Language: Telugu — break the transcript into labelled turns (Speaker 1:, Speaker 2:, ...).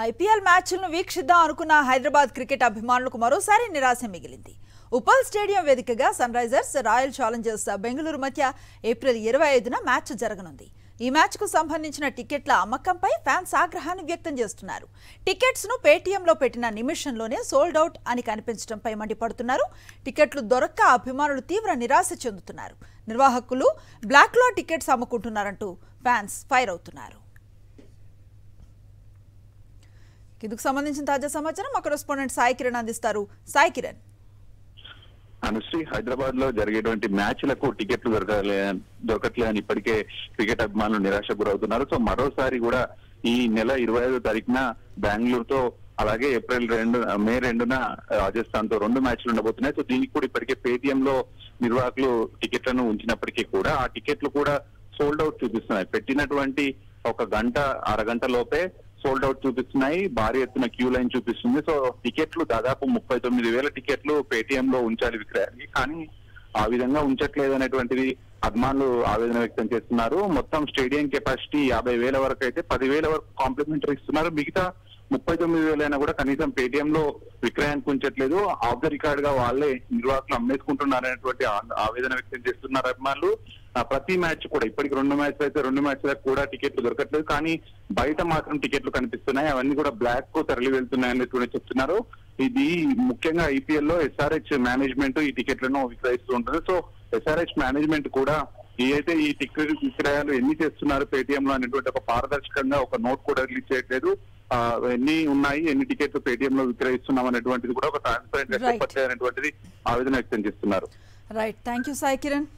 Speaker 1: ఐపీఎల్ మ్యాచ్లను వీక్షిద్దాం అనుకున్న హైదరాబాద్ క్రికెట్ అభిమానులకు మరోసారి నిరాశ మిగిలింది. ఉప్పల్ స్టేడియం వేదికగా Sunrisers royal challengers Bengaluru మధ్య ఏప్రిల్ 25న మ్యాచ్ జరగనుంది. ఈ మ్యాచ్కు సంబంధించిన టికెట్ల అమ్మకంపై ఫ్యాన్స్ ఆగ్రహాన్ని వ్యక్తం చేస్తున్నారు. టికెట్స్ను పేటీఎంలో పెట్టిన నిమిషంలోనే సోల్డ్ అవుట్ అని కనిపించడంపై మండిపడుతున్నారు. టికెట్లు దొరక్క అభిమానులు తీవ్ర నిరాశ చెందుతున్నారు. నిర్వాహకులు బ్లాక్లో టికెట్స్ అమ్ముకుంటున్నారంటూ ఫ్యాన్స్ ఫైర్ అవుతున్నారు. ఇందుకు సంబంధించిన తాజా సమాచారం మా కరెస్పాండెంట్ సాయి కిరణ్ అందిస్తారు. సాయి కిరణ్,
Speaker 2: అనుశ్రీ, హైదరాబాద్ లో జరిగేటువంటి మ్యాచ్లకు టికెట్లు దొరకట్లేదని ఇప్పటికే క్రికెట్ అభిమానులు నిరాశకు గురవుతున్నారు. సో మరోసారి కూడా ఈ నెల 25వ తారీఖున బెంగళూరుతో అలాగే మే 2న రాజస్థాన్ తో 2 మ్యాచ్లు ఉండబోతున్నాయి. సో దీనికి కూడా ఇప్పటికే పేటీఎం లో నిర్వాహకులు టికెట్లను ఉంచినప్పటికీ కూడా ఆ టికెట్లు కూడా సోల్డ్ అవుట్ చూపిస్తున్నాయి. పెట్టినటువంటి ఒక గంట అరగంట లోపే సోల్డ్ అవుట్ చూపిస్తున్నాయి. భారీ ఎత్తున క్యూ లైన్ చూపిస్తుంది. సో టికెట్లు దాదాపు 39,000 టికెట్లు పేటీఎం లో ఉంచాలి విక్రయానికి, కానీ ఆ విధంగా ఉంచట్లేదు అనేటువంటిది అభిమానులు ఆవేదన వ్యక్తం చేస్తున్నారు. మొత్తం స్టేడియం కెపాసిటీ 50,000 వరకు అయితే 10,000 వరకు కాంప్లిమెంటరీ ఇస్తున్నారు. మిగతా 39,000 అయినా కూడా కనీసం పేటీఎం లో విక్రయానికి ఉంచట్లేదు. ఆఫ్ ద రికార్డ్ గా వాళ్ళే నిర్వాహకులు అమ్మేసుకుంటున్నారు అనేటువంటి ఆవేదన వ్యక్తం చేస్తున్నారు అభిమానులు. ప్రతి మ్యాచ్ కూడా ఇప్పటికి 2 మ్యాచ్లు అయితే 2 మ్యాచ్లకు కూడా టికెట్లు దొరకట్లేదు, కానీ బయట మాత్రం టికెట్లు కనిపిస్తున్నాయి. అవన్నీ కూడా బ్లాక్ కు తరలి వెళ్తున్నాయి అనేటువంటి చెప్తున్నారు. ఇది ముఖ్యంగా ఐపీఎల్ లో ఎస్ఆర్హెచ్ మేనేజ్మెంట్ ఈ టికెట్లను విక్రయిస్తూ ఉంటుంది. సో ఎస్ఆర్హెచ్ మేనేజ్మెంట్ కూడా ఏదైతే ఈ టికెట్ విక్రయాలు ఎన్ని చేస్తున్నారు పేటీఎం లో అనేటువంటి ఒక పారదర్శకంగా ఒక నోట్ కూడా రిలీజ్ చేయట్లేదు. ఎన్ని ఉన్నాయి, ఎన్ని టికెట్లు పేటీఎం లో విక్రయిస్తున్నాం అనేటువంటిది కూడా ఒక ట్రాన్స్పరెంట్ గా చెప్పట్లేదు అనేటువంటిది ఆవేదన వ్యక్తం చేస్తున్నారు.
Speaker 1: Right, thank you Sai Kiran.